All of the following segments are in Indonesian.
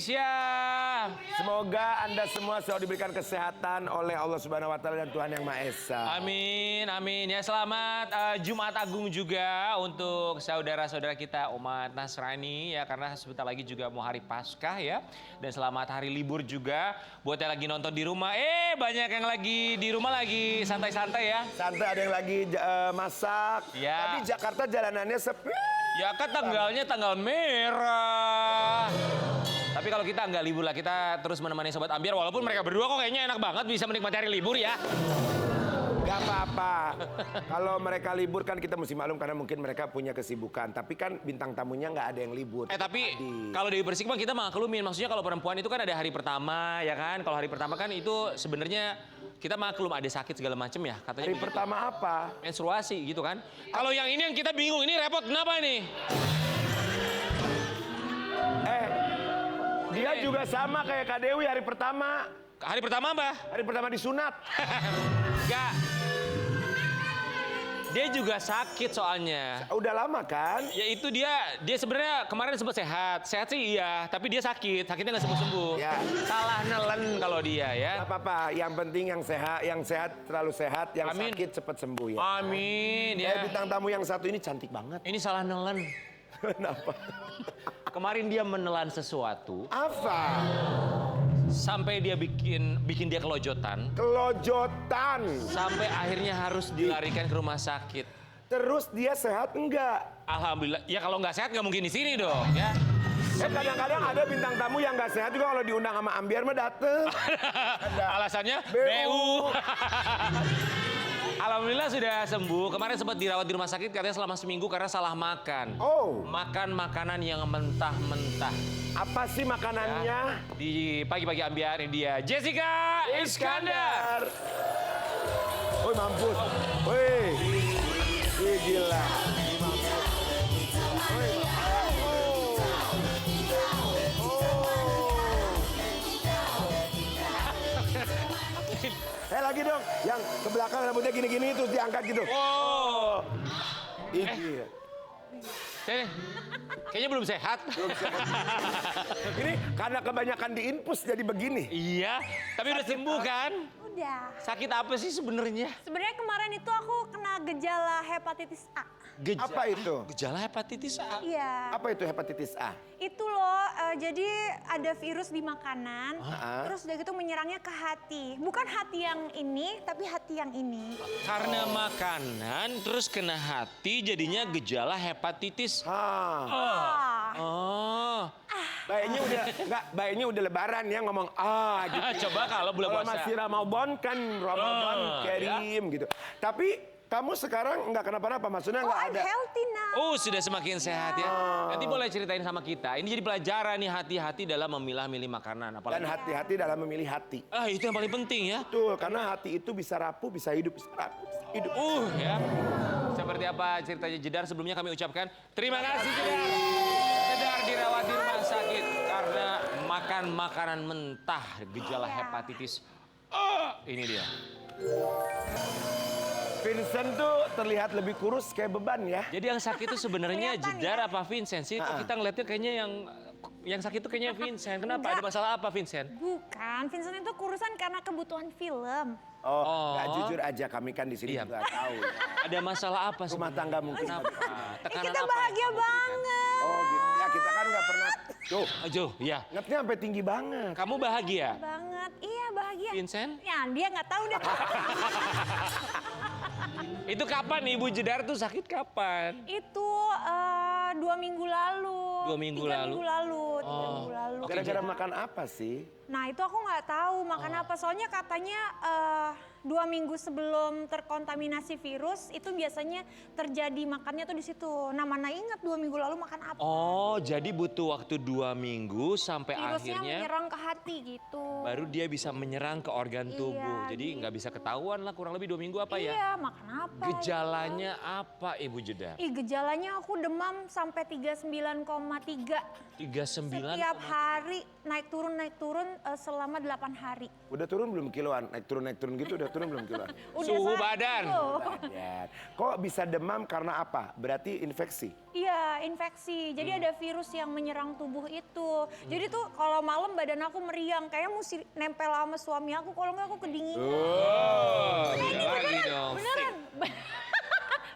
Indonesia. Semoga Anda semua selalu diberikan kesehatan oleh Allah Subhanahu wa taala dan Tuhan Yang Maha Esa. Amin, amin. Ya selamat Jumat Agung juga untuk saudara-saudara kita umat Nasrani ya, karena sebentar lagi juga mau hari Paskah ya. Dan selamat hari libur juga buat yang lagi nonton di rumah. Banyak yang lagi di rumah lagi santai-santai ya. Santai, ada yang lagi masak. Ya. Tapi Jakarta jalanannya sepi. Ya kan tanggalnya tanggal merah. Tapi kalau kita nggak libur lah, kita terus menemani Sobat Ambiar. Walaupun mereka berdua kok kayaknya enak banget bisa menikmati hari libur ya. Gak apa-apa. Kalau mereka libur kan kita mesti maklum karena mungkin mereka punya kesibukan. Tapi kan bintang tamunya nggak ada yang libur. Tapi kalau Dewi Persik mah kita maklumin. Maksudnya kalau perempuan itu kan ada hari pertama ya kan. Kalau hari pertama kan itu sebenarnya kita maklum ada sakit segala macam ya. Katanya Hari pertama apa? menstruasi gitu kan. Kalau yang ini yang kita bingung, ini repot kenapa nih? Dia juga sama kayak Kak Dewi hari pertama. Hari pertama apa? Hari pertama disunat. Enggak. Dia juga sakit soalnya. Udah lama kan? Ya itu dia sebenarnya kemarin sempat sehat. Sehat sih iya, tapi dia sakit. Sakitnya nggak sembuh-sembuh. Ya. Salah nelen kalau dia ya. Gak apa-apa, yang penting yang sehat terlalu sehat, yang Amin. sakit cepat sembuh ya. Amin ya. Bintang tamu yang satu ini cantik banget. Ini salah nelen. Kenapa? Kemarin dia menelan sesuatu Apa? sampai dia bikin dia kelojotan. Kelojotan. Sampai akhirnya harus dilarikan ke rumah sakit. Terus dia sehat enggak? Alhamdulillah. Ya kalau nggak sehat nggak mungkin di sini dong ya. Kadang-kadang ada bintang tamu yang nggak sehat juga kalau diundang sama Ambiar mah dateng. Alasannya BU. BU. Alhamdulillah sudah sembuh. Kemarin sempat dirawat di rumah sakit katanya selama seminggu karena salah makan. Oh, Makan makanan yang mentah-mentah. apa sih makanannya? Di pagi-pagi Ambiar ini dia Jessica Iskandar. Woi mampus. Woi. Wih gila. Lagi dong, yang ke belakang rambutnya gini-gini terus diangkat gitu. Oh. Iya. Sini. Kayaknya belum sehat. Ini karena kebanyakan diinfus jadi begini. Iya, tapi udah sembuh kan? Udah. Sakit apa sih sebenarnya? Sebenarnya kemarin itu aku kena gejala hepatitis A. Apa itu? Gejala hepatitis A. Iya. Apa itu hepatitis A? Itu loh, jadi ada virus di makanan, terus udah gitu menyerangnya ke hati. Bukan hati yang ini, tapi hati yang ini. Karena makanan terus kena hati jadinya gejala hepatitis. Ah. Oh. Baiknya udah lebaran ya ngomong gitu. Coba kalau bulan Kalau puasa. masih Ramadan kan Ramadan Karim gitu. Tapi kamu sekarang nggak kenapa-napa, maksudnya Oh, nggak I'm ada. healthy now. Oh, sudah semakin sehat ya. Nanti boleh ceritain sama kita. Ini jadi pelajaran nih, hati-hati dalam memilah-milih makanan. Dan Apalagi hati-hati dalam memilih hati. itu yang paling penting ya. Betul, karena hati itu bisa rapuh, bisa hidup, bisa rapuh, bisa hidup. Ya. Seperti apa ceritanya Jedar, sebelumnya kami ucapkan terima kasih Jedar. Jedar dirawat di rumah sakit karena makan makanan mentah, gejala hepatitis. Ini dia. Vincent tuh terlihat lebih kurus kayak beban ya. Jadi yang sakit itu sebenarnya Kelihatan Jedar ya? apa Vincent sih? Kok kita ngeliatnya kayaknya yang sakit itu kayaknya Vincent. Kenapa? Ada Enggak. masalah apa Vincent? Bukan, Vincent itu kurusan karena kebutuhan film. Nggak jujur aja, kami kan di sini Iya. juga tahu. Ada masalah apa Rumah tangga mungkin. Kenapa? Tekanan Kita apa yang bahagia kamu berikan? banget. Oh gitu. Ya kita kan nggak pernah. Tuh, Jo, ya. ngetnya sampai tinggi banget. Kamu bahagia? Banget, iya bahagia. Vincent? Ya dia nggak tahu deh. Itu kapan Ibu Jedar tuh sakit kapan? Itu 2 minggu lalu. 2 minggu 3 lalu? minggu lalu. 3 minggu lalu. Gara-gara makan apa sih? Nah itu aku nggak tahu makan apa. Soalnya katanya 2 minggu sebelum terkontaminasi virus itu biasanya terjadi makannya tuh di situ. Nah mana ingat 2 minggu lalu makan apa? Oh, jadi butuh waktu 2 minggu sampai Virusnya akhirnya menyerang ke hati gitu. baru dia bisa menyerang ke organ tubuh. Iya, Jadi nggak bisa ketahuan lah kurang lebih 2 minggu apa ya? Iya makan apa? Gejalanya apa Ibu Jedar? Ih gejalanya aku demam sampai 39,3. 39. Setiap hari naik turun selama 8 hari. Udah turun belum kiloan? Naik turun gitu udah turun belum kiloan? Udah Suhu sakit badan. loh. Badan. Kok bisa demam karena apa? Berarti infeksi. Iya, infeksi. Jadi ada virus yang menyerang tubuh itu. Jadi tuh kalau malam badan aku meriang, kayak mesti nempel sama suami aku, kalau nggak aku kedinginan. Oh, iya lagi dong. Beneran.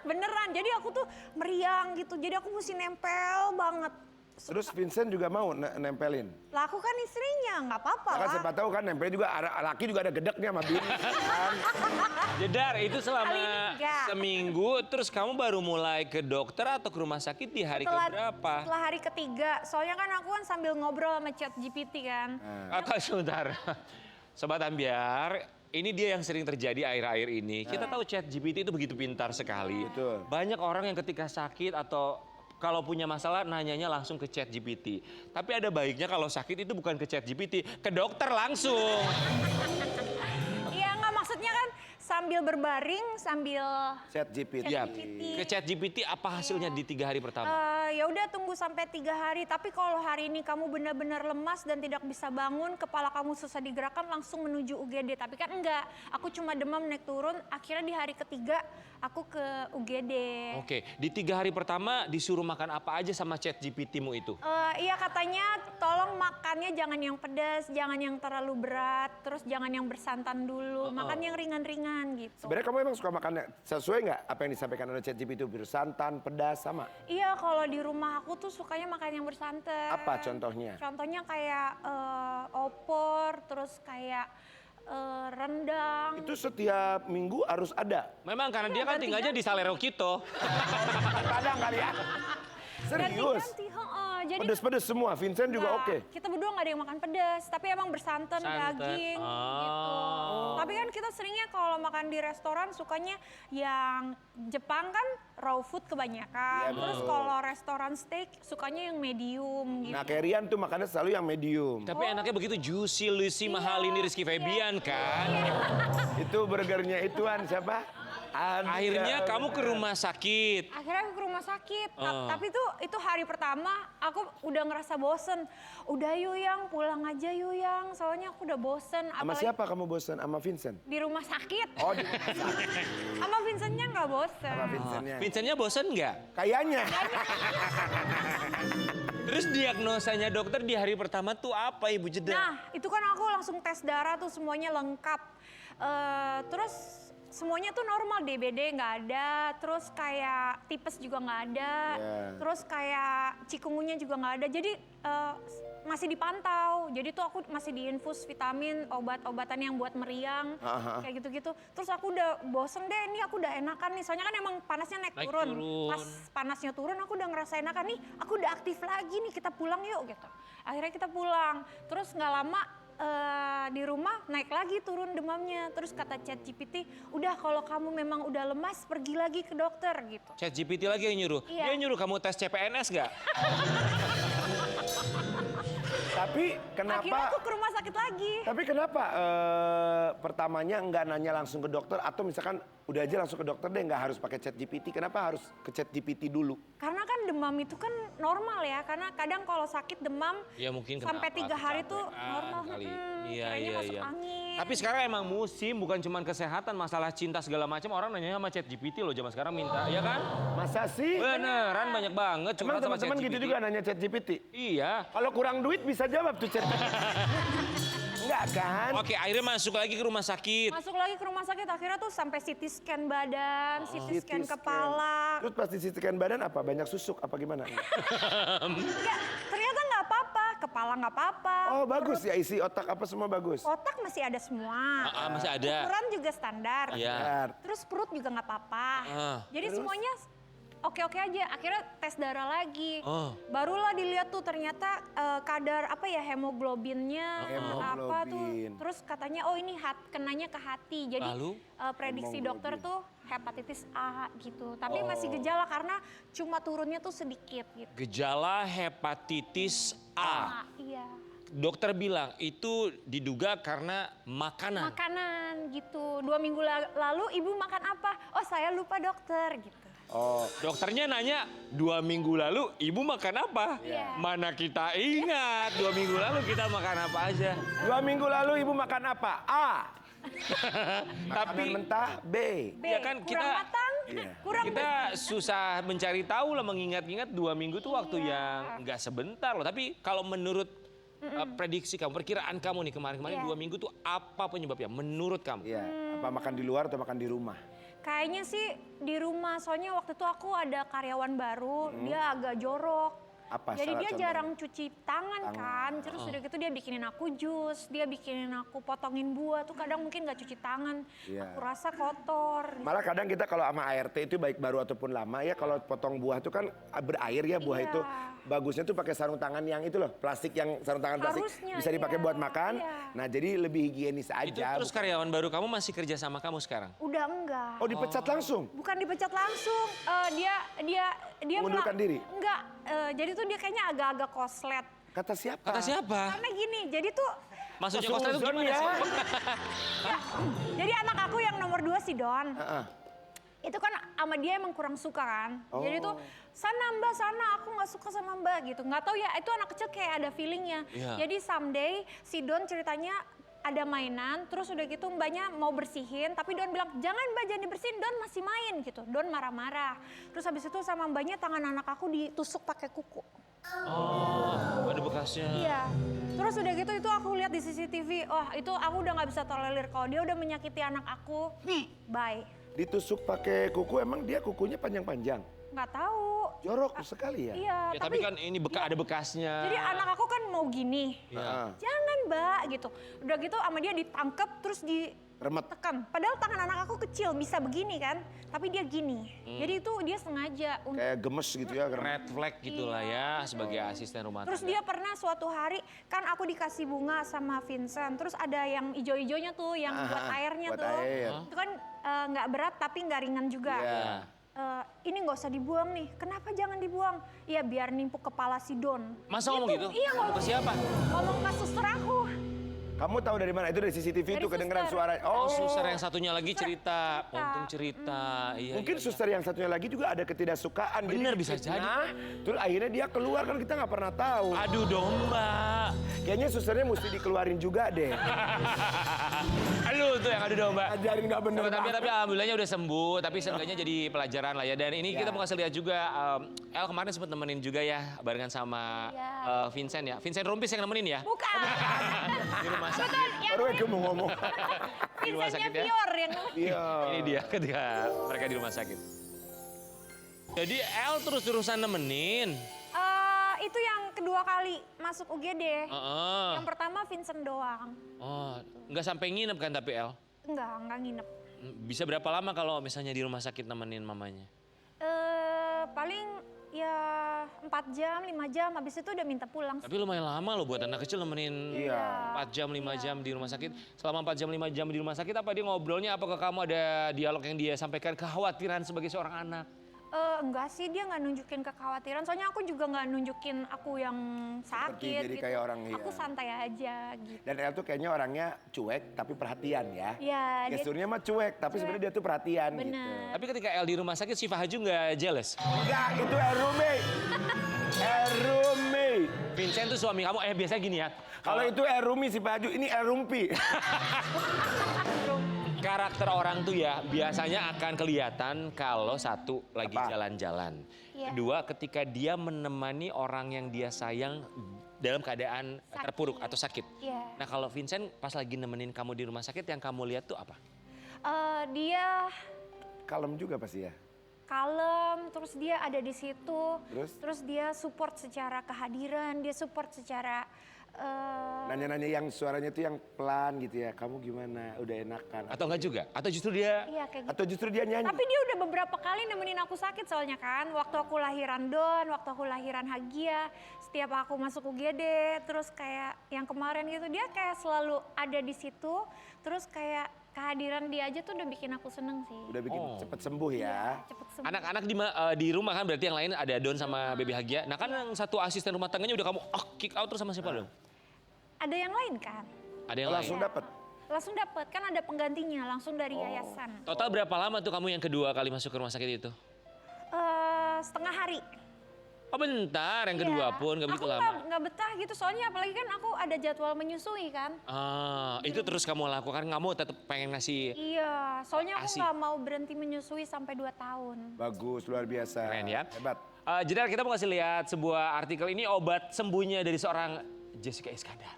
Beneran. Jadi aku tuh meriang gitu. Jadi aku mesti nempel banget. Terus Vincent juga mau nempelin. Lah aku kan istrinya, nggak apa-apa Kan lah. siapa tahu kan nempelin juga laki juga ada gedeknya sama bini. Kan? Jedar, itu Kali selama ini enggak. seminggu, terus kamu baru mulai ke dokter atau ke rumah sakit di hari keberapa? Setelah hari ketiga. Soalnya kan aku kan sambil ngobrol sama ChatGPT kan. Atau sebentar, Sobat Ambiar, ini dia yang sering terjadi akhir-akhir ini. Kita tahu ChatGPT itu begitu pintar sekali. Betul. Banyak orang yang ketika sakit atau kalau punya masalah nanyanya langsung ke ChatGPT. Tapi ada baiknya kalau sakit itu bukan ke ChatGPT, ke dokter langsung. Iya nggak, maksudnya kan sambil berbaring, sambil Chat GPT. Ya, ChatGPT. ke ChatGPT apa hasilnya di 3 hari pertama? Ya udah tunggu sampai 3 hari. Tapi kalau hari ini kamu benar-benar lemas dan tidak bisa bangun, kepala kamu susah digerakkan, langsung menuju UGD. Tapi kan enggak, aku cuma demam naik turun. Akhirnya di hari ketiga aku ke UGD. Oke, di 3 hari pertama disuruh makan apa aja sama ChatGPT-mu itu? Iya katanya tolong makannya jangan yang pedas, jangan yang terlalu berat, terus jangan yang bersantan dulu, makan yang ringan-ringan gitu. Sebenarnya kamu emang suka makannya sesuai nggak apa yang disampaikan oleh ChatGPT itu bersantan, pedas sama? Iya kalau di rumah aku tuh sukanya makan yang bersantan. Apa contohnya? Contohnya kayak opor, terus kayak rendang. Itu setiap minggu harus ada. Memang karena dia kan tinggalnya di Salero Kito. Padang kali ya. Serius. Ganti-ganti, heeh. Jadi Pedes-pedes semua, Vincent juga enggak, oke. kita berdua nggak ada yang makan pedas, tapi emang bersantan, Santan. daging gitu. Oh. Tapi kan kita seringnya kalau makan di restoran sukanya yang Jepang kan raw food kebanyakan. Iya, Terus betul. kalau restoran steak sukanya yang medium gitu. Nah, Kerian tuh makannya selalu yang medium. Tapi enaknya begitu juicy, Lucy, mahal ini Rizky Febian kan. Itu burgernya ituan siapa? Akhirnya kamu ke rumah sakit. Akhirnya aku ke rumah sakit. Oh. Tapi tuh itu hari pertama aku udah ngerasa bosen. Udah Yuyang, pulang aja Yuyang. Soalnya aku udah bosen. Sama Apalagi siapa kamu bosan? Sama Vincent? di rumah sakit. Oh, di rumah sakit. Sama Vincentnya nggak bosen. Sama Vincentnya. Vincentnya bosen nggak? Kayaknya. Terus diagnosanya dokter di hari pertama tuh apa Ibu Jedar? Nah, itu kan aku langsung tes darah tuh semuanya lengkap. Terus semuanya tuh normal, DBD nggak ada, terus kayak tipes juga nggak ada, Yeah. terus kayak cikungunya juga nggak ada. Jadi masih dipantau. Jadi tuh aku masih diinfus vitamin, obat-obatan yang buat meriang, Aha. kayak gitu-gitu. Terus aku udah bosen deh, ini aku udah enakan nih. Soalnya kan emang panasnya naik Naik turun. turun. Pas panasnya turun aku udah ngerasa enakan nih, aku udah aktif lagi nih, kita pulang yuk gitu. Akhirnya kita pulang, terus nggak lama di rumah naik lagi turun demamnya. Terus kata ChatGPT, udah kalau kamu memang udah lemas pergi lagi ke dokter gitu. ChatGPT lagi yang nyuruh. Iya. Dia nyuruh kamu tes CPNS nggak? Tapi Akhirnya kenapa? aku ke rumah sakit lagi. Tapi kenapa pertamanya nggak nanya langsung ke dokter atau misalkan udah aja langsung ke dokter deh nggak harus pakai ChatGPT? Kenapa harus ke ChatGPT dulu? Karena kan demam itu kan normal ya, karena kadang kalau sakit demam Ya mungkin sampai kenapa, 3 hari tuh kecapean normal. kali. Iya, Iya, kayaknya iya, masuk iya. angin. Tapi sekarang emang musim, bukan cuma kesehatan, masalah cinta segala macam orang nanya sama ChatGPT loh zaman sekarang minta, ya kan? Masa sih? Beneran banyak banget Emang curhat sama teman-teman gitu ChatGPT. juga nanya ChatGPT? Iya. Kalau kurang duit bisa jawab tuh ChatGPT. Enggak kan? Oke, akhirnya masuk lagi ke rumah sakit. Masuk lagi ke rumah sakit akhirnya tuh sampai CT scan badan, CT scan CT kepala. Terus pasti CT scan badan apa? Banyak susuk apa gimana? Enggak, ternyata nggak apa-apa, kepala nggak apa-apa. Oh bagus ya, isi otak apa semua bagus? Otak masih ada semua. Masih ada. Ukuran juga standar. Iya. Benar. Terus perut juga nggak apa-apa. Jadi Terus? semuanya oke-oke aja. Akhirnya tes darah lagi. Oh. Barulah dilihat tuh ternyata kadar apa ya hemoglobinnya apa tuh. Hemoglobin. Terus katanya oh ini kenanya ke hati. Jadi Lalu? prediksi dokter tuh hepatitis A gitu. Tapi Oh. masih gejala karena cuma turunnya tuh sedikit gitu. Gejala hepatitis A. Iya. Dokter bilang itu diduga karena makanan. Makanan gitu. 2 minggu lalu ibu makan apa? Oh saya lupa dokter gitu. Oh, Dokternya nanya, 2 minggu lalu ibu makan apa? Iya. Mana kita ingat, 2 minggu lalu kita makan apa aja. 2 minggu lalu ibu makan apa? A. Makanan Tapi mentah. B. B, Ya kan, kurang kita- matang, Iya. kurang kita susah mencari tahu lah, mengingat-ingat 2 minggu tuh waktu Iya. yang nggak sebentar loh. Tapi kalau menurut prediksi kamu, perkiraan kamu nih kemarin-kemarin Iya. 2 minggu tuh apa penyebabnya menurut kamu? Iya. Apa makan di luar atau makan di rumah? Kayaknya sih di rumah, soalnya waktu itu aku ada karyawan baru, dia agak jorok. Apa Jadi salah dia contohnya? jarang cuci tangan kan, terus udah gitu dia bikinin aku jus, dia bikinin aku potongin buah tuh kadang mungkin nggak cuci tangan, Iya. aku rasa kotor. Malah kadang kita kalau sama ART itu baik baru ataupun lama ya, kalau potong buah itu kan berair ya buah Iya. itu. Bagusnya tuh pakai sarung tangan yang itu loh, plastik yang sarung tangan plastik Harusnya, bisa dipakai iya, buat makan. iya. Nah, jadi lebih higienis Itu aja. terus karyawan baru kamu masih kerja sama kamu sekarang? Udah enggak. Oh, dipecat langsung. Bukan dipecat langsung, dia Mengundurkan diri? Enggak, jadi tuh dia kayaknya agak-agak koslet. Kata siapa? Kata siapa? Karena gini, jadi tuh Maksudnya Suzon koslet itu gimana ya. sih? ya, jadi anak aku yang nomor 2 si Don. Heeh. Itu kan sama dia emang kurang suka kan. Jadi tuh sana mbak sana, aku nggak suka sama mbak gitu. Nggak tahu ya, itu anak kecil kayak ada feelingnya. Iya. Jadi someday si Don ceritanya ada mainan, terus udah gitu mbaknya mau bersihin, tapi Don bilang jangan mbak jangan dibersihin, Don masih main gitu. Don marah-marah. Terus habis itu sama mbaknya tangan anak aku ditusuk pakai kuku. Oh, ada bekasnya. Iya. Terus udah gitu itu aku lihat di CCTV, wah itu aku udah nggak bisa tolerir kalau dia udah menyakiti anak aku. Bye. Ditusuk pakai kuku, emang dia kukunya panjang-panjang. Nggak tahu. Jorok sekali ya. Iya. Ya, tapi kan ini ada bekasnya. Jadi anak aku kan mau gini. Heeh. Jangan mbak gitu. Udah gitu sama dia ditangkep terus Remet. ditekan. Padahal tangan anak aku kecil bisa begini kan. Tapi dia gini. Jadi itu dia sengaja. Kayak gemes gitu ya. Red flag gitulah ya sebagai asisten rumah Terus tangga. dia pernah suatu hari kan aku dikasih bunga sama Vincent. Terus ada yang ijo-ijonya tuh yang buat airnya buat tuh. air. Itu kan nggak berat tapi nggak ringan juga. Iya. Ini nggak usah dibuang nih. Kenapa jangan dibuang? Ya biar nimpuk kepala si Don. Masa ngomong gitu? Iya Ngomong ke siapa? Ngomong ke suster aku. Kamu tahu dari mana? Itu dari CCTV Dari itu kedengeran suster. suara. Oh, Oh, suster yang satunya lagi cerita. Untung cerita. Iya, mungkin iya, suster yang satunya lagi juga ada ketidaksukaan. Jadi Bener, bisa difitnah, terus akhirnya dia keluar, kan kita nggak pernah tahu. iya. Aduh domba. Kayaknya susternya mesti dikeluarin juga deh. Aduh tuh yang adu domba. Ajarin nggak bener. Tapi alhamdulillahnya udah sembuh, tapi seenggaknya jadi pelajaran lah ya. Dan ini Ya. kita mau kasih lihat juga, El kemarin sempat nemenin juga ya, barengan sama Iya. Vincent ya. Vincent Rumpis yang nemenin ya? Bukan. Di rumah sakit. Betul, yang Baru aku mau ngomong. Di rumah Vincentnya sakit ya? Pior yang Iya. Ini dia ketika mereka di rumah sakit. Jadi El terus-terusan nemenin. Itu yang kedua kali masuk UGD. Heeh. Yang pertama Vincent doang. Oh, nggak sampai nginep kan tapi El? Enggak nginep. Bisa berapa lama kalau misalnya di rumah sakit nemenin mamanya? Paling ya 4 jam, 5 jam, habis itu udah minta pulang. Tapi lumayan lama loh buat anak kecil nemenin Iya. 4 jam, 5 jam di rumah sakit. Selama 4 jam, 5 jam di rumah sakit apa dia ngobrolnya? Apakah kamu ada dialog yang dia sampaikan kekhawatiran sebagai seorang anak? Enggak sih, dia nggak nunjukin kekhawatiran. Soalnya aku juga nggak nunjukin aku yang sakit jadi gitu. kayak orang, iya. Aku santai aja gitu. Dan El tuh kayaknya orangnya cuek tapi perhatian ya. Iya, dia Gesturnya mah cuek tapi sebenarnya dia tuh perhatian gitu. bener. Tapi ketika El di rumah sakit, si Fahaju nggak jealous? Enggak, itu El Rumi. El Rumi. Vincent tuh suami kamu, biasanya gini ya. Kalau itu El Rumi si Baju, ini El Rumpi. Karakter orang tuh ya biasanya akan kelihatan kalau satu lagi Apa? jalan-jalan. Iya. Kedua ketika dia menemani orang yang dia sayang dalam keadaan Sakit. terpuruk atau sakit. Iya. Nah kalau Vincent pas lagi nemenin kamu di rumah sakit yang kamu lihat tuh apa? Dia Kalem juga pasti ya. kalem, terus dia ada di situ. Terus? Dia support secara kehadiran, dia support secara Nanya-nanya yang suaranya tuh yang pelan gitu ya. Kamu gimana? Udah enakan? Atau enggak juga? Atau justru dia iya kayak gitu. Atau justru dia nyanyi? Tapi dia udah beberapa kali nemenin aku sakit soalnya kan. Waktu aku lahiran Don, waktu aku lahiran Hagia, setiap aku masuk UGD, terus kayak yang kemarin gitu, dia kayak selalu ada di situ. Terus kayak kehadiran dia aja tuh udah bikin aku seneng sih. Udah bikin cepet sembuh ya. Cepet sembuh. anak-anak di rumah kan berarti yang lain ada Don sama Baby Hagia. Nah kan yang satu asisten rumah tangganya udah kamu kick out terus sama siapa dong? Ada yang lain kan? Ada yang Langsung lain. dapet. Langsung dapet, kan ada penggantinya langsung dari yayasan. Total berapa lama tuh kamu yang kedua kali masuk ke rumah sakit itu? setengah hari. Oh bentar, yang kedua Iya. pun nggak begitu Aku lama. nggak betah gitu, soalnya apalagi kan aku ada jadwal menyusui kan. Itu terus kamu lakukan, kamu tetap pengen ngasih. Iya, soalnya aku Asik. nggak mau berhenti menyusui sampai 2 tahun. Bagus, luar biasa. Keren ya. Hebat. Jedar, kita mau kasih lihat sebuah artikel ini, obat sembuhnya dari seorang Jessica Iskandar.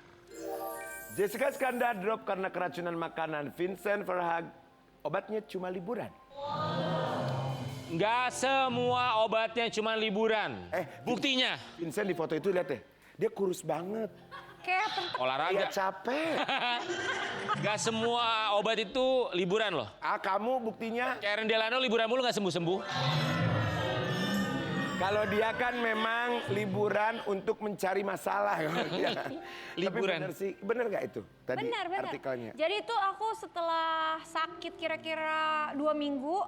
Jessica Iskandar drop karena keracunan makanan. Vincent Verhaeghe obatnya cuma liburan. Nggak semua obatnya cuma liburan. Buktinya Vincent di foto itu lihat deh, dia kurus banget. Kayak pentek. olahraga. Kayak capek. Nggak semua obat itu liburan loh. Kamu buktinya Karen Delano liburan mulu nggak sembuh-sembuh. kalau dia kan memang liburan untuk mencari masalah. Liburan. Tapi bener sih, bener nggak itu tadi Benar. artikelnya? Jadi itu aku setelah sakit kira-kira 2 minggu,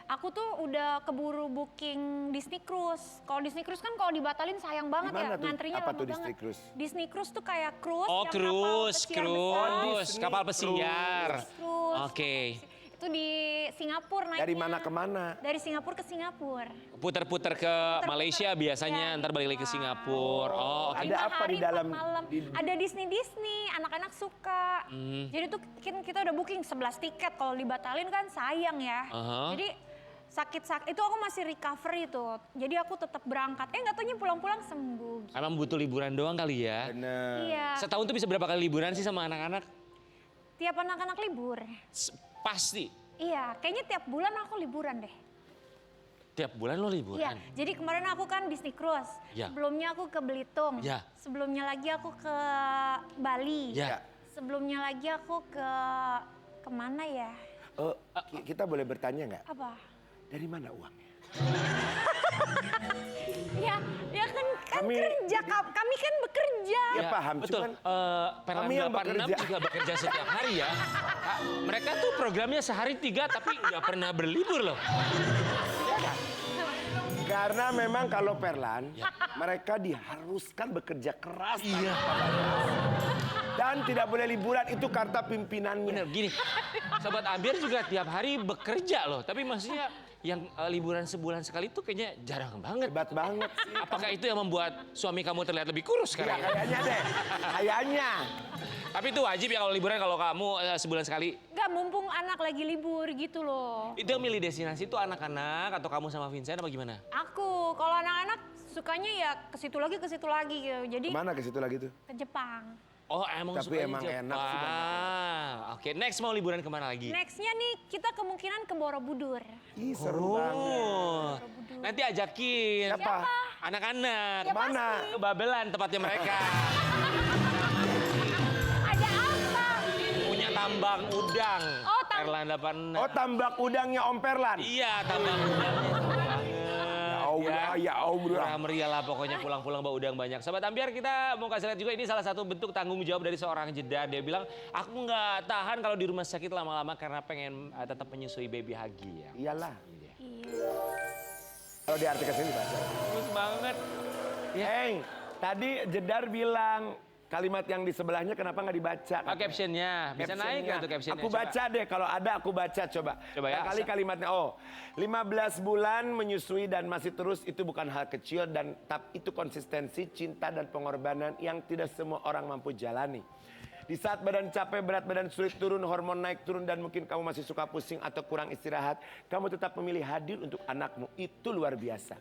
aku tuh udah keburu booking Disney Cruise. Kalau Disney Cruise kan kalau dibatalin sayang banget Gimana ya, tuh? ngantrinya Apa lama tuh banget. Disney Cruise? Disney Cruise tuh kayak cruise. Oh yang cruise, kapal pesiar besar. Disney kapal pesiar. Cruise. Oke. Itu di Singapura naiknya. Dari mana ke mana? Dari Singapura ke Singapura. Puter-puter ke Malaysia biasanya, Iya, ntar balik lagi ke iya. Singapura. Oh, oke. Ada 5 apa di hari, dalam- 4 malam. Ada Disney, anak-anak suka. Jadi tuh kita udah booking 11 tiket. Kalau dibatalin kan sayang ya. Aha. Jadi sakit itu aku masih recovery tuh. Jadi aku tetap berangkat. Nggak taunya pulang-pulang sembuh. Emang butuh liburan doang kali ya. Bener. Iya. Setahun tuh bisa berapa kali liburan sih sama anak-anak? Tiap anak-anak libur. Pasti. Iya, kayaknya tiap bulan aku liburan deh. Tiap bulan lo Iya, liburan. jadi kemarin aku kan Disney Cruise. Ya. Sebelumnya aku ke Belitung. Ya. Sebelumnya lagi aku ke Bali. Ya. Sebelumnya lagi aku ke kemana ya? Kita boleh bertanya nggak? Apa? Dari mana uangnya? Ya kan Kami- kerja, kami kan bekerja. Ya, paham, Betul. cuman Perlan kami yang 86 bekerja. juga bekerja setiap hari ya. Mereka tuh programnya sehari 3 tapi nggak pernah berlibur loh. karena memang kalau Perlan, mereka diharuskan bekerja keras. Iya. Dan tidak boleh liburan, itu kata pimpinannya. Bener, gini. Sobat Ambiar juga tiap hari bekerja loh. Tapi maksudnya yang liburan sebulan sekali tuh kayaknya jarang banget. Hebat banget sih. Apakah itu yang membuat suami kamu terlihat lebih kurus Iya, sekarang? kayaknya deh. Kayaknya. Tapi itu wajib ya kalau liburan kalau kamu sebulan sekali. Nggak, mumpung anak lagi libur gitu loh. Itu yang milih destinasi itu anak-anak atau kamu sama Vincent apa gimana? Aku, kalau anak-anak sukanya ya ke situ lagi gitu. Jadi Kemana ke situ lagi tuh? ke Jepang. Oh emang Tapi sukanya emang enak sih, Jepang. Oke, next mau liburan kemana lagi? Nextnya nih kita kemungkinan ke Borobudur. Ih, seru banget. Oh, nanti ajakin. Siapa? Anak-anak. Ya, Mana? Ke Babelan tempatnya mereka. Ada apa? Punya tambang udang. Oh, Perlan 86. Oh, tambak udangnya Om Perlan. Iya, tambang udangnya seru banget. Ya Allah. Murah meriah lah pokoknya pulang-pulang bawa udang banyak. Sobat Ambiar, kita mau kasih lihat juga ini salah satu bentuk tanggung jawab dari seorang Jedar. Dia bilang, aku nggak tahan kalau di rumah sakit lama-lama karena pengen tetap menyusui baby Hagi ya. Iyalah. Iya. Kalau di artikel sini baca. Bagus banget. Heng, tadi Jedar bilang kalimat yang di sebelahnya kenapa nggak dibaca? Captionnya, bisa naik nggak tuh captionnya? Aku Coba. baca deh, kalau ada aku baca coba. Coba ya, Kali kalimatnya, 15 bulan menyusui dan masih terus itu bukan hal kecil dan itu konsistensi, cinta dan pengorbanan yang tidak semua orang mampu jalani. Di saat badan capek, berat badan sulit turun, hormon naik turun dan mungkin kamu masih suka pusing atau kurang istirahat, kamu tetap memilih hadir untuk anakmu, itu luar biasa.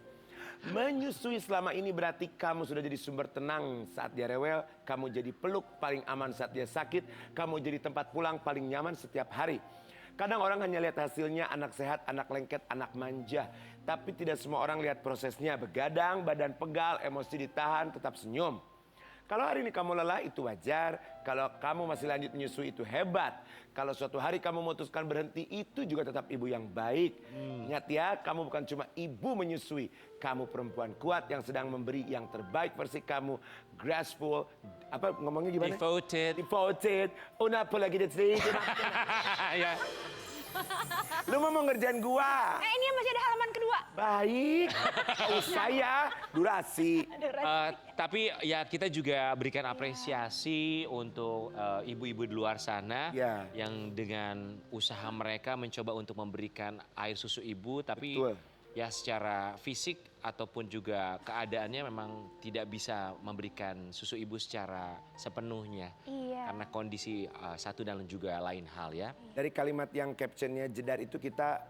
Menyusui selama ini berarti kamu sudah jadi sumber tenang saat dia rewel, kamu jadi peluk paling aman saat dia sakit, kamu jadi tempat pulang paling nyaman setiap hari. Kadang orang hanya lihat hasilnya, anak sehat, anak lengket, anak manja. Tapi tidak semua orang lihat prosesnya, begadang, badan pegal, emosi ditahan, tetap senyum. Kalau hari ini kamu lelah itu wajar, kalau kamu masih lanjut menyusui itu hebat. Kalau suatu hari kamu memutuskan berhenti itu juga tetap ibu yang baik. Ingat ya, kamu bukan cuma ibu menyusui, kamu perempuan kuat yang sedang memberi yang terbaik versi kamu. Graceful, apa ngomongnya gimana? Devoted, una lagi Ya. Lu mau ngerjain gua? Ini masih ada halaman kedua. Baik, saya durasi. Tapi ya kita juga berikan apresiasi untuk ibu-ibu di luar sana Ya. yang dengan usaha mereka mencoba untuk memberikan air susu ibu, tapi Betul. ya secara fisik ataupun juga keadaannya memang tidak bisa memberikan susu ibu secara sepenuhnya. Iya. Karena kondisi satu dan juga lain hal ya. Dari kalimat yang captionnya jedar itu kita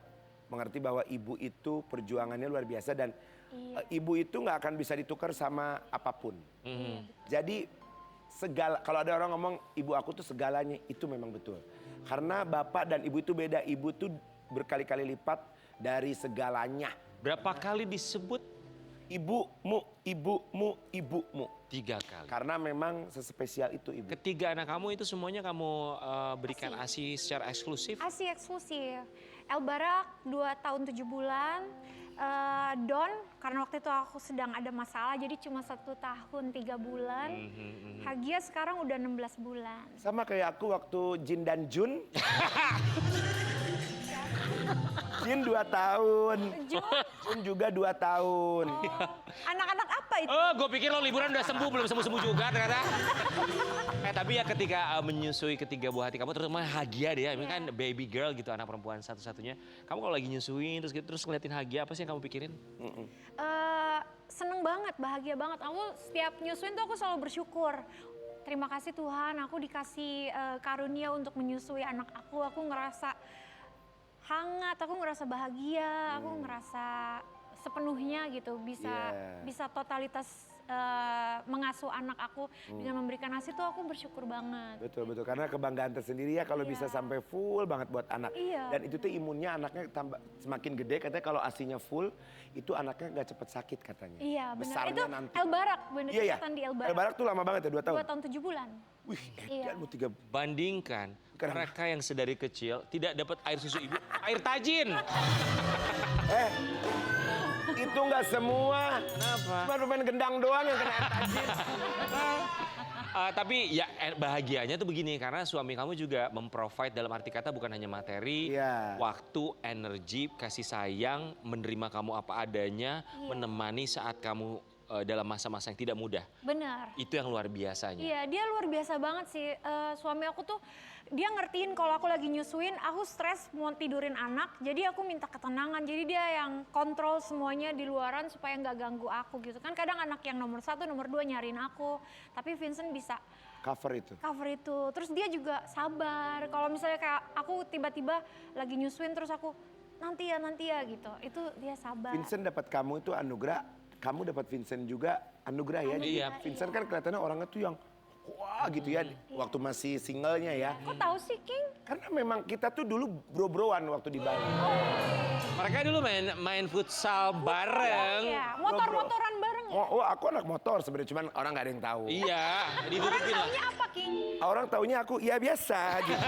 mengerti bahwa ibu itu perjuangannya luar biasa dan ibu itu nggak akan bisa ditukar sama apapun. Jadi segala, kalau ada orang ngomong ibu aku tuh segalanya, itu memang betul. Karena bapak dan ibu itu beda, ibu tuh berkali-kali lipat dari segalanya. Berapa kali disebut? Ibumu, ibumu, ibumu. 3 kali. Karena memang sespesial itu ibu. Ketiga anak kamu itu semuanya kamu berikan ASI secara eksklusif? ASI eksklusif. Elbarak 2 tahun 7 bulan. Don, karena waktu itu aku sedang ada masalah, jadi cuma 1 tahun 3 bulan. Hagia sekarang udah 16 bulan. Sama kayak aku waktu Jin dan Jun. Jin 2 tahun. Jun juga 2 tahun. Anak-anak apa itu? Oh, gue pikir lo liburan udah sembuh, belum sembuh-sembuh juga ternyata. Tapi ya ketika menyusui ketiga buah hati kamu, terutama Hagia deh ya, ini kan baby girl gitu, anak perempuan satu-satunya. Kamu kalau lagi nyusuin terus ngeliatin Hagia, apa sih yang kamu pikirin? Seneng banget, bahagia banget. Aku setiap nyusuin tuh aku selalu bersyukur. Terima kasih Tuhan, aku dikasih karunia untuk menyusui anak aku. Aku ngerasa hangat, aku ngerasa bahagia, aku ngerasa sepenuhnya gitu bisa totalitas mengasuh anak aku dengan memberikan ASI tuh aku bersyukur banget. Betul, karena kebanggaan tersendiri ya kalau bisa sampai full banget buat anak. Dan itu tuh imunnya anaknya tambah semakin gede, katanya kalau ASINya full itu anaknya nggak cepet sakit katanya. Iya benar, Besarnya itu nanti. Elbarak, bener Iya. di Elbarak. Elbarak tuh lama banget ya, 2 tahun? 2 tahun 7 bulan. Wih, Iya. edan lu 3. Bandingkan Kenapa? mereka yang sedari kecil tidak dapat air susu ibu, air tajin. Itu nggak semua. Kenapa? Cuma pemain gendang doang yang kena air tajin. Tapi ya bahagianya tuh begini, karena suami kamu juga memprovide dalam arti kata bukan hanya materi, Iya. waktu, energi, kasih sayang, menerima kamu apa adanya, menemani saat kamu dalam masa-masa yang tidak mudah. Benar. Itu yang luar biasanya. Iya, dia luar biasa banget sih. Suami aku tuh, dia ngertiin kalau aku lagi nyusuin, aku stres mau tidurin anak, jadi aku minta ketenangan. Jadi dia yang kontrol semuanya di luaran supaya nggak ganggu aku gitu. Kan kadang anak yang nomor 1, nomor 2 nyariin aku, tapi Vincent bisa Cover itu. cover itu. Terus dia juga sabar. Kalau misalnya kayak aku tiba-tiba lagi nyusuin terus aku nanti ya gitu. Itu dia sabar. Vincent dapat kamu itu anugerah, kamu dapat Vincent juga anugerah ya. Jadi Iya. Vincent kan kelihatannya orangnya tuh yang wah gitu ya, waktu masih singlenya ya. Kok tahu sih King? Karena memang kita tuh dulu bro-broan waktu di Bali. Mereka dulu main futsal bareng. Iya, motor-motoran bareng ya. Oh, aku anak motor sebenarnya, cuman orang nggak ada yang tahu. Iya, Orang ditutupin lah. taunya apa King? Orang taunya aku, ya biasa gitu.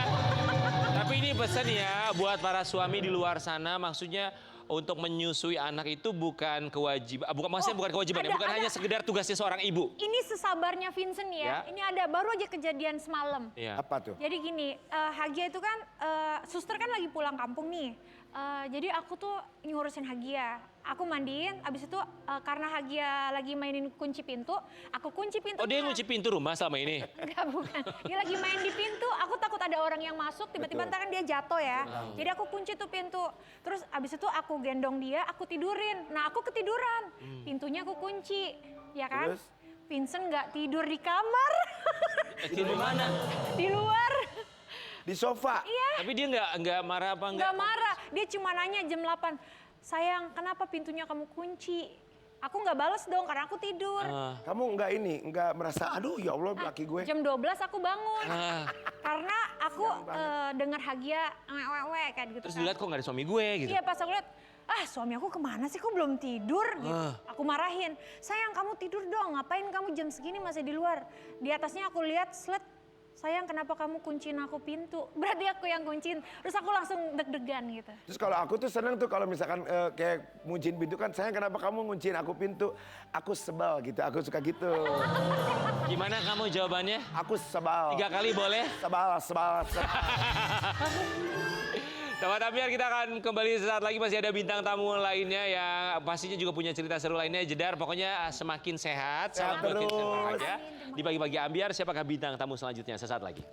Tapi ini pesan ya buat para suami di luar sana, maksudnya untuk menyusui anak itu bukan kewajiban, bukan kewajiban ya, bukan hanya sekedar tugasnya seorang ibu. Ini sesabarnya Vincent ya. Ya. Ini ada baru aja kejadian semalam. Iya. Apa tuh? Jadi gini, Hagia itu kan, suster kan lagi pulang kampung nih. Jadi aku tuh ngurusin Hagia. Aku mandiin, abis itu karena Hagia lagi mainin kunci pintu, aku kunci pintunya. Oh dia ngunci pintu rumah selama ini? Enggak, bukan. Dia lagi main di pintu, aku takut ada orang yang masuk, tiba-tiba ntar kan dia jatuh ya. Jadi aku kunci tuh pintu. Terus abis itu aku gendong dia, aku tidurin. Nah aku ketiduran, pintunya aku kunci, ya kan? Terus? Vincent nggak tidur di kamar, Tidur di mana? di luar. Di sofa. Iya, Tapi dia nggak marah apa nggak marah. Dia cuma nanya jam 8, sayang kenapa pintunya kamu kunci? Aku nggak bales dong karena aku tidur. Kamu nggak merasa, aduh ya Allah laki gue. Jam 12 aku bangun. Ah. Karena aku dengar Hagia wewe kayak gitu. Terus kan. dilihat kok nggak ada suami gue gitu. Iya pas aku lihat, suami aku kemana sih kok belum tidur gitu. Aku marahin, sayang kamu tidur dong, ngapain kamu jam segini masih di luar. Di atasnya aku lihat slet, sayang kenapa kamu kunciin aku pintu. Berarti aku yang kunciin, terus aku langsung deg-degan gitu. Terus kalau aku tuh seneng tuh kalau misalkan kayak ngunciin pintu kan, sayang kenapa kamu ngunciin aku pintu. Aku sebel gitu, aku suka gitu. Gimana kamu jawabannya? Aku sebel. 3 kali boleh? Sebel. Sobat Ambiar, kita akan kembali sesaat lagi, masih ada bintang tamu lainnya yang pastinya juga punya cerita seru lainnya. Jedar, pokoknya semakin sehat, Sehat semakin terus. berbahagia. Di Pagi-Pagi Ambiar, siapakah bintang tamu selanjutnya sesaat lagi?